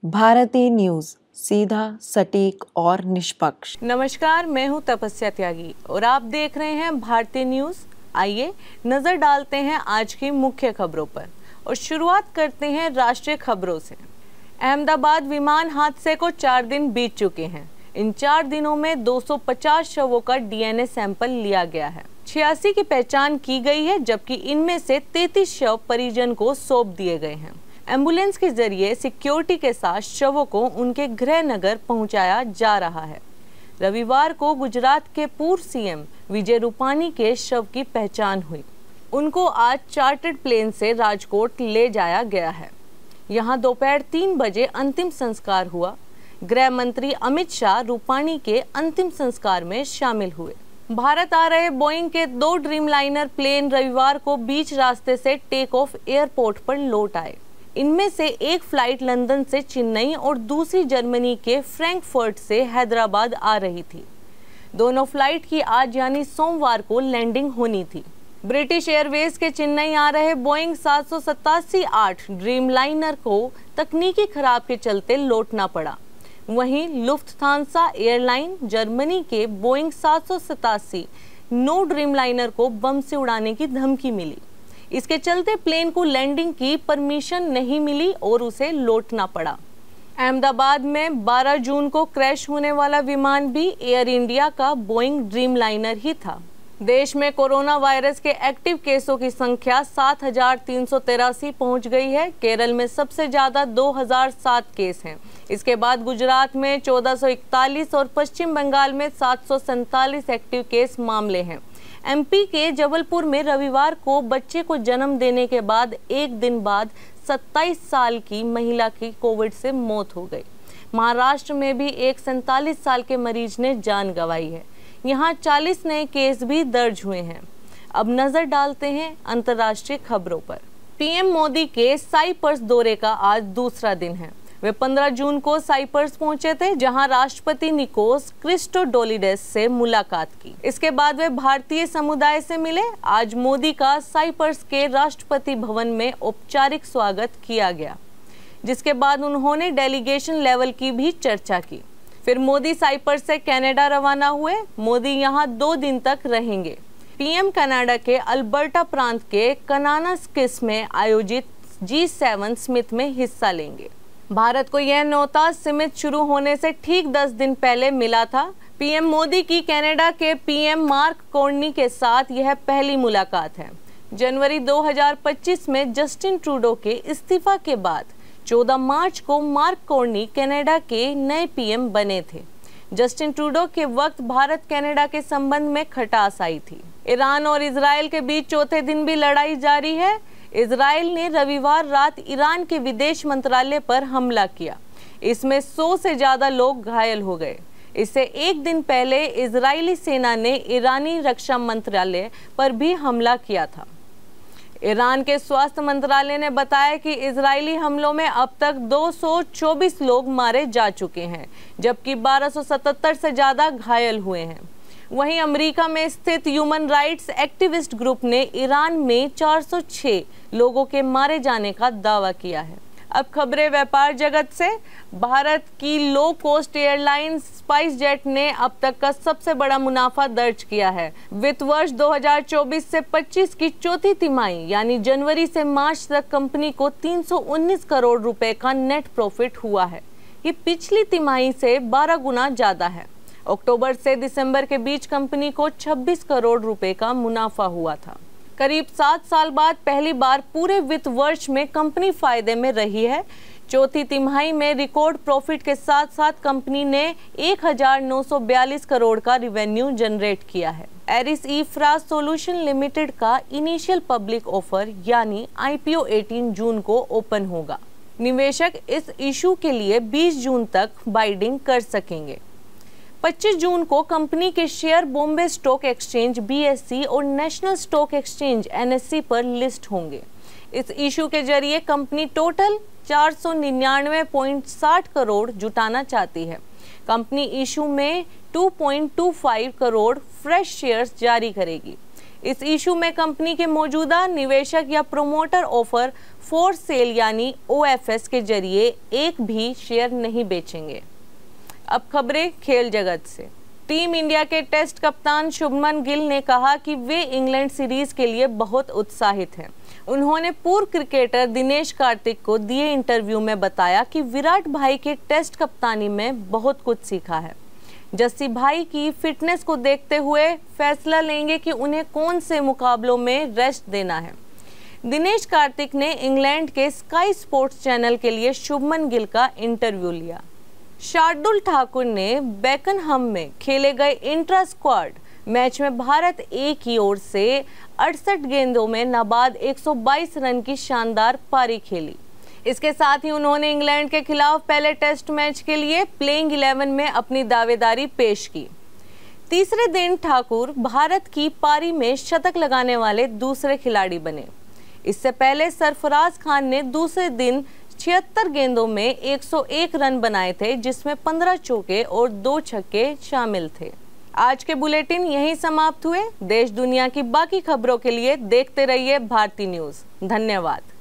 भारतीय न्यूज, सीधा, सटीक और निष्पक्ष। नमस्कार, मैं हूं तपस्या त्यागी और आप देख रहे हैं भारतीय न्यूज। आइए नजर डालते हैं आज की मुख्य खबरों पर और शुरुआत करते हैं राष्ट्रीय खबरों से। अहमदाबाद विमान हादसे को 4 दिन बीत चुके हैं। इन 4 दिनों में 250 शवों का डीएनए सैंपल लिया गया है। 86 की पहचान की गई है, जबकि इनमें से 33 शव परिजन को सौंप दिए गए हैं। एम्बुलेंस के जरिए सिक्योरिटी के साथ शवों को उनके गृह नगर पहुंचाया जा रहा है। रविवार को गुजरात के पूर्व सीएम विजय रूपानी के शव की पहचान हुई। उनको आज चार्टर्ड प्लेन से राजकोट ले जाया गया है। यहां दोपहर 3 बजे अंतिम संस्कार हुआ। गृह मंत्री अमित शाह रूपानी के अंतिम संस्कार में शामिल हुए। भारत आ रहे बोइंग के 2 ड्रीमलाइनर प्लेन रविवार को बीच रास्ते से टेक ऑफ एयरपोर्ट पर लौट आए। इनमें से एक फ्लाइट लंदन से चेन्नई और दूसरी जर्मनी के फ्रैंकफर्ट से हैदराबाद आ रही थी। दोनों फ्लाइट की आज यानी सोमवार को लैंडिंग होनी थी। ब्रिटिश एयरवेज के चेन्नई आ रहे बोइंग 787-8 ड्रीमलाइनर को तकनीकी खराब के चलते लौटना पड़ा। वहीं लुफ्थांसा एयरलाइन जर्मनी के बोइंग 787-9 ड्रीमलाइनर को बम से उड़ाने की धमकी मिली। इसके चलते प्लेन को लैंडिंग की परमिशन नहीं मिली और उसे लौटना पड़ा। अहमदाबाद में 12 जून को क्रैश होने वाला विमान भी एयर इंडिया का बोइंग ड्रीमलाइनर ही था। देश में कोरोना वायरस के एक्टिव केसों की संख्या 7,383 पहुंच गई है। केरल में सबसे ज्यादा 2,007 केस हैं। इसके बाद गुजरात में 1,441 और पश्चिम बंगाल में 747 एक्टिव केस मामले हैं। एमपी के जबलपुर में रविवार को बच्चे को जन्म देने के बाद एक दिन बाद 27 साल की महिला की कोविड से मौत हो गई। महाराष्ट्र में भी एक 47 साल के मरीज ने जान गंवाई है। यहाँ 40 नए केस भी दर्ज हुए हैं। अब नजर डालते हैं अंतर्राष्ट्रीय खबरों पर। पीएम मोदी के साइप्रस दौरे का आज दूसरा दिन है। वे 15 जून को साइप्रस पहुंचे थे, जहां राष्ट्रपति निकोस क्रिस्टोडोलिडेस से मुलाकात की। इसके बाद वे भारतीय समुदाय से मिले। आज मोदी का साइप्रस के राष्ट्रपति भवन में औपचारिक स्वागत किया गया, जिसके बाद उन्होंने डेलीगेशन लेवल की भी चर्चा की। फिर मोदी साइप्रस से कनाडा रवाना हुए। मोदी यहां 2 दिन तक रहेंगे। पीएम कनाडा के अल्बर्टा प्रांत के कनानास्किस में आयोजित G7 समिट में हिस्सा लेंगे। भारत को यह न्योता समिट शुरू होने से ठीक 10 दिन पहले मिला था। पीएम मोदी की कनाडा के पीएम मार्क कार्नी के साथ यह पहली मुलाकात है। जनवरी 2025 में जस्टिन ट्रूडो के इस्तीफा के बाद 14 मार्च को मार्क कार्नी कनाडा के नए पीएम बने थे। जस्टिन ट्रूडो के वक्त भारत कनाडा के संबंध में खटास आई थी। ईरान और इजराइल के बीच चौथे दिन भी लड़ाई जारी है। इजराइल ने रविवार रात ईरान के विदेश मंत्रालय पर हमला किया। इसमें 100 से ज्यादा लोग घायल हो गए। इससे एक दिन पहले इजरायली सेना ने ईरानी रक्षा मंत्रालय पर भी हमला किया था। ईरान के स्वास्थ्य मंत्रालय ने बताया कि इजरायली हमलों में अब तक 224 लोग मारे जा चुके हैं, जबकि 1277 से ज्यादा घायल हुए हैं। वहीं अमेरिका में स्थित ह्यूमन राइट्स एक्टिविस्ट ग्रुप ने ईरान में 406 लोगों के मारे जाने का दावा किया है। अब खबरें व्यापार जगत से। भारत की low cost airline spice jet ने अब तक का सबसे बड़ा मुनाफा दर्ज किया है। वित्त वर्ष 2024 से 25 की चौथी तिमाही यानी जनवरी से मार्च तक कंपनी को 319 करोड़ रुपए का नेट प्रॉफिट हुआ है। ये पिछली तिमाही से 12 गुना ज्यादा है। अक्टूबर से दिसंबर के बीच कंपनी को 26 करोड़ रुपए का मुनाफा हुआ था। करीब 7 साल बाद पहली बार पूरे वित्त वर्ष में कंपनी फायदे में रही है। चौथी तिमाही में रिकॉर्ड प्रॉफिट के साथ साथ कंपनी ने 1942 करोड़ का रिवेन्यू जनरेट किया है। एरिस इंफ्रा सोल्यूशन लिमिटेड का इनिशियल पब्लिक ऑफर यानी IPO 18 जून को ओपन होगा। निवेशक इस इशू के लिए 20 जून तक बाइडिंग कर सकेंगे। 25 जून को कंपनी के share Bombay stock exchange BSE और नेशनल स्टॉक एक्सचेंज NSE पर लिस्ट होंगे। इस इशू के जरिए कंपनी टोटल 499.60 करोड़ जुटाना चाहती है। कंपनी इशू में 2.25 करोड़ फ्रेश शेयर्स जारी करेगी। इस इशू में कंपनी के मौजूदा निवेशक या प्रोमोटर ऑफर फॉर सेल यानी OFS के जरिए एक भी शेयर नहीं बेचेंगे। अब खबरें खेल जगत से। टीम इंडिया के टेस्ट कप्तान शुभमन गिल ने कहा कि वे इंग्लैंड सीरीज के लिए बहुत उत्साहित हैं। उन्होंने पूर्व क्रिकेटर दिनेश कार्तिक को दिए इंटरव्यू में बताया कि विराट भाई के टेस्ट कप्तानी में बहुत कुछ सीखा है। जस्सी भाई की फिटनेस को देखते हुए फैसला लेंगे कि उन्हें कौन से मुकाबलों में रेस्ट देना है। दिनेश कार्तिक ने इंग्लैंड के स्काई स्पोर्ट्स चैनल के लिए शुभमन गिल का इंटरव्यू लिया। शार्दुल ठाकुर ने बेकनहम में खेले गए इंट्रा स्क्वाड मैच में भारत ए की ओर से 68 गेंदों में नाबाद 122 रन की शानदार पारी खेली। इसके साथ ही उन्होंने इंग्लैंड के खिलाफ पहले टेस्ट मैच के लिए प्लेइंग 11 में अपनी दावेदारी पेश की। तीसरे दिन ठाकुर भारत की पारी में शतक लगाने वाले दूसरे खिलाड़ी बने। इससे पहले सरफराज खान ने दूसरे दिन 76 गेंदों में 101 रन बनाए थे, जिसमें 15 चौके और 2 छक्के शामिल थे। आज के बुलेटिन यहीं समाप्त हुए। देश दुनिया की बाकी खबरों के लिए देखते रहिए भारती न्यूज़। धन्यवाद।